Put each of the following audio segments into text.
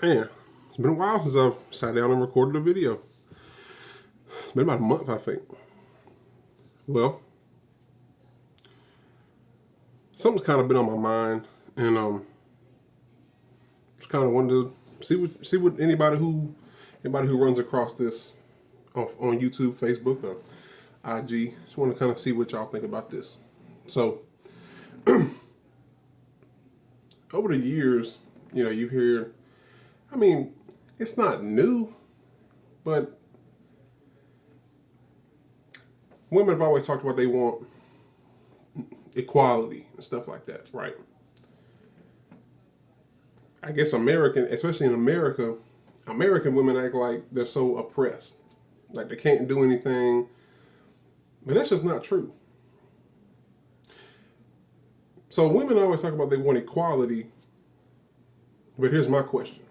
Man, it's been a while since I've sat down and recorded a video. It's been about a month, I think. Well, something's kind of been on my mind, and just kind of wanted to see what anybody who runs across this on YouTube, Facebook, or IG. Just want to kind of see what y'all think about this. So, over the years, you hear. I mean, it's not new, but women have always talked about they want equality and stuff like that, right? I guess especially in America, American women act like they're so oppressed, like they can't do anything. But that's just not true. So women always talk about they want equality, but here's my question: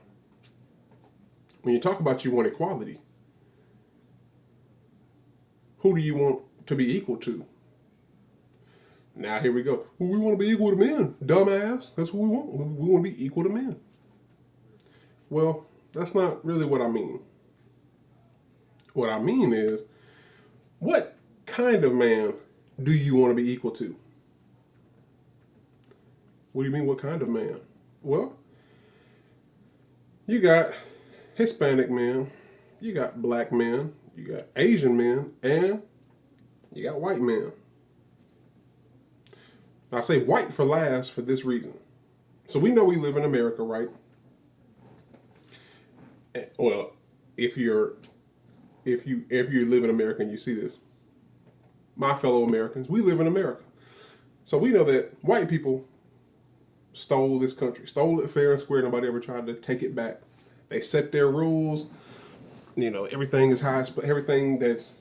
when you talk about you want equality, who do you want to be equal to? Now here we go. Well, we want to be equal to men, dumbass. That's what we want. We want to be equal to men. Well, that's not really what I mean. What I mean is, what kind of man do you want to be equal to? What do you mean, what kind of man? Well, you got Hispanic men, you got black men, you got Asian men, and you got white men. I say white for last for this reason. So we know we live in America, right? Well, if you live in America and you see this, my fellow Americans, we live in America. So we know that white people stole this country, stole it fair and square. Nobody ever tried to take it back. They set their rules. Everything is high. Everything that's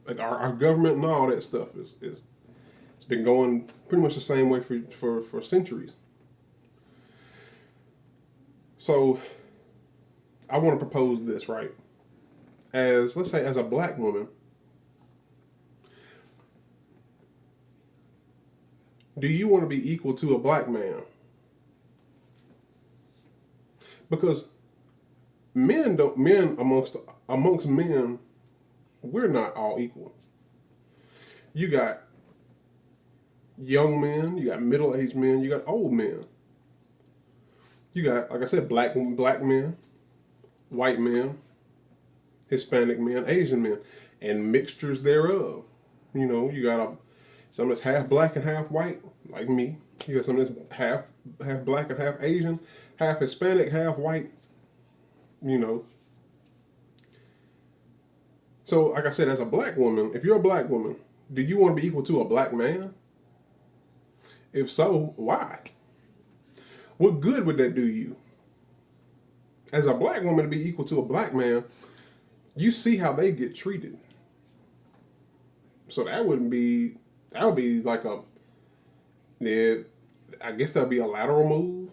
like our government and all that stuff is it's been going pretty much the same way for centuries. So I want to propose this, right? Let's say as a black woman, do you want to be equal to a black man? Because men amongst men, we're not all equal. You got young men, you got middle-aged men, you got old men. You got, like I said, black men, white men, Hispanic men, Asian men, and mixtures thereof. You got some that's half black and half white, like me. You got some that's half black and half Asian, half Hispanic, half white. So, like I said, as a black woman, if you're a black woman, do you want to be equal to a black man? If so, why? What good would that do you? As a black woman to be equal to a black man, you see how they get treated. So that would be like I guess that'd be a lateral move.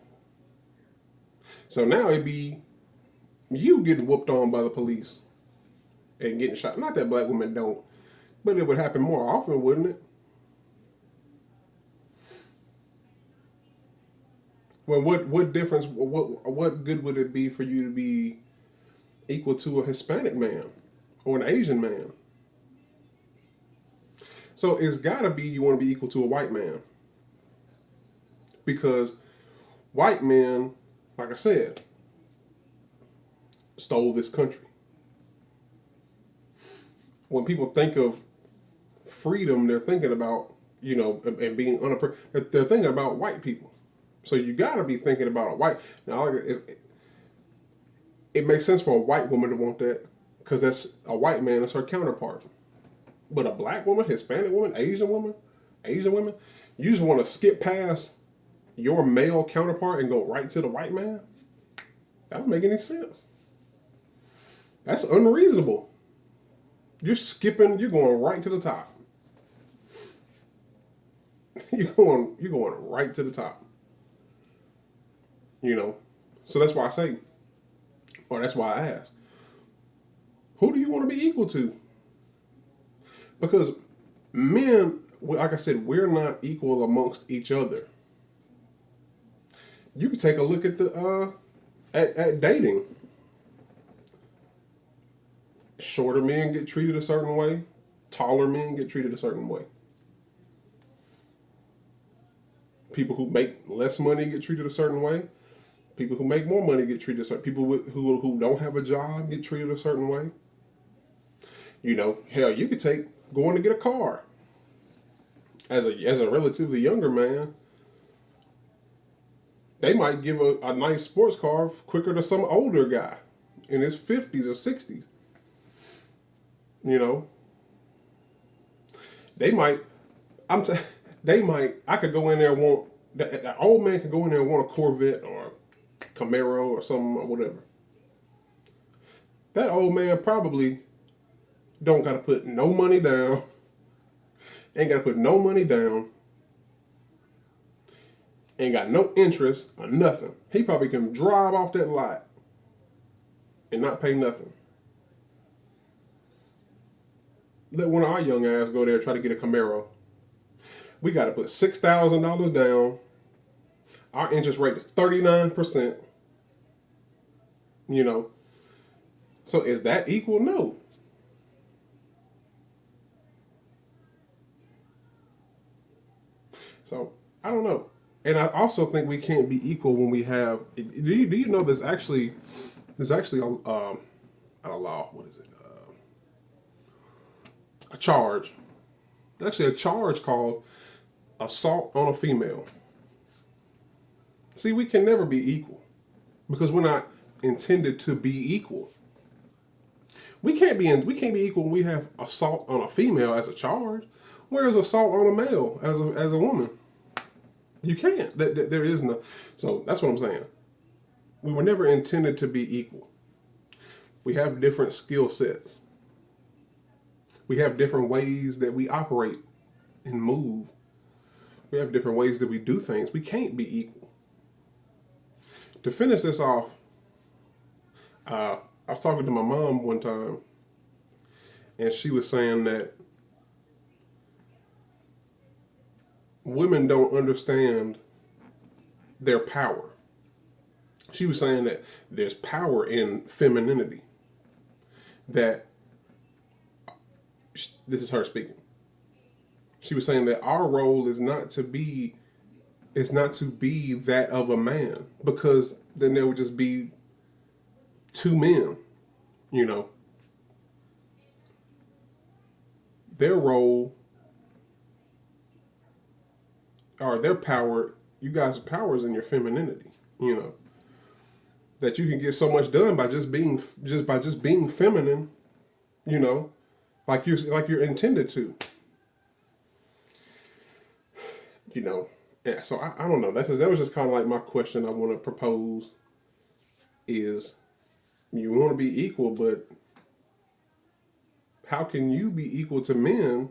So now it'd be you getting whooped on by the police and getting shot. Not that black women don't, but it would happen more often, wouldn't it? Well, what difference? What good would it be for you to be equal to a Hispanic man or an Asian man? So it's gotta be you want to be equal to a white man, because white men, like I said, stole this country. When people think of freedom, they're thinking about and being unoppressed. They're thinking about white people. So you got to be thinking about a white. Now, it makes sense for a white woman to want that because that's a white man. That's her counterpart. But a black woman, Hispanic woman, Asian women, you just want to skip past your male counterpart and go right to the white man? That don't make any sense. That's unreasonable. You're going right to the top. You're going right to the top. So that's why I say, or that's why I ask, who do you want to be equal to? Because men, like I said, we're not equal amongst each other. You can take a look at at dating. Shorter men get treated a certain way. Taller men get treated a certain way. People who make less money get treated a certain way. People who make more money get treated a certain. People who don't have a job get treated a certain way. You know, hell, you could take going to get a car. As a relatively younger man, they might give a nice sports car quicker to some older guy in his 50s or 60s. You know, they might. I'm. T- they might. I could go in there and want. The old man could go in there and want a Corvette or a Camaro or something or whatever. That old man probably don't got to put no money down. Ain't got to put no money down. Ain't got no interest or nothing. He probably can drive off that lot and not pay nothing. Let one of our young ass go there and try to get a Camaro. We got to put $6,000 down. Our interest rate is 39%. You know. So is that equal? No. So I don't know. And I also think we can't be equal when we have. Do you know there's actually a law. What is it? A charge. Actually, a charge called assault on a female. See, we can never be equal because we're not intended to be equal. We can't be equal when we have assault on a female as a charge. Whereas assault on a male as a woman? You can't. There is no. So that's what I'm saying. We were never intended to be equal. We have different skill sets. We have different ways that we operate and move. We have different ways that we do things. We can't be equal. To finish this off, I was talking to my mom one time, and she was saying that women don't understand their power. She was saying that there's power in femininity. That this is her speaking. She was saying that our role is not to be that of a man, because then there would just be two men, you know. Their role or their power, you guys' power is in your femininity, you know. That you can get so much done by just being feminine, you know, like you're intended to. You know. Yeah, so I don't know. That was just kind of like my question I want to propose is you want to be equal, but how can you be equal to men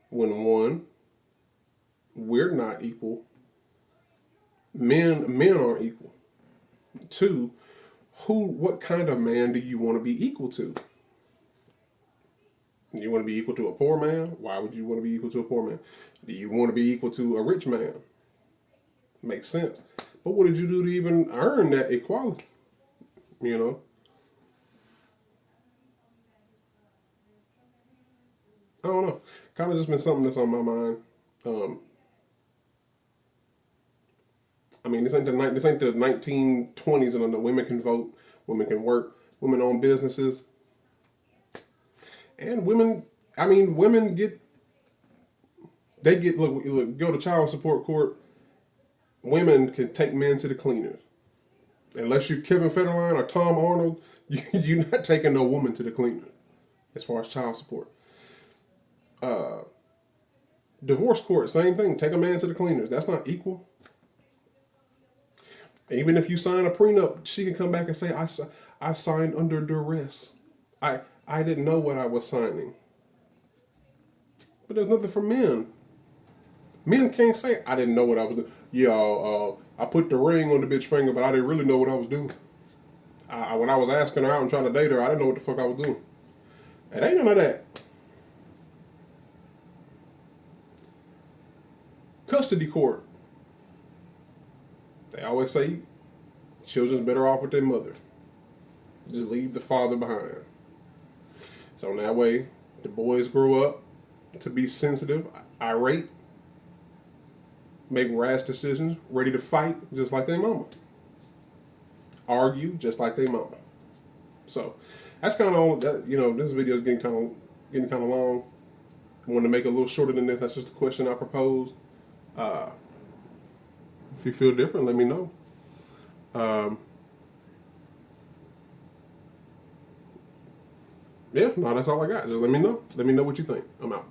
when one, we're not equal. Men aren't equal. Two, what kind of man do you want to be equal to? Do you want to be equal to a poor man? Why would you want to be equal to a poor man? Do you want to be equal to a rich man? Makes sense. But what did you do to even earn that equality? You know? I don't know. Kind of just been something that's on my mind. Um, I mean, this ain't the 1920s, and the women can vote, women can work, women own businesses, and women. I mean, women get look go to child support court. Women can take men to the cleaners, unless you're Kevin Federline or Tom Arnold. You're not taking no woman to the cleaner, as far as child support. Divorce court, same thing. Take a man to the cleaners. That's not equal. Even if you sign a prenup, she can come back and say, I signed under duress. I didn't know what I was signing. But there's nothing for men. Men can't say, I didn't know what I was doing. Yeah, I put the ring on the bitch finger, but I didn't really know what I was doing. When I was asking her out and trying to date her, I didn't know what the fuck I was doing. It ain't none of that. Custody court. They always say Children's better off with their mother. Just leave the father behind. So in that way, the boys grow up to be sensitive, irate, make rash decisions, ready to fight just like their mama. Argue just like their mama. So that's kind of all that. This video is getting kind of long. I wanted to make it a little shorter than this. That's just a question I proposed. If you feel different, let me know. Yeah, no, that's all I got. Just let me know. Let me know what you think. I'm out.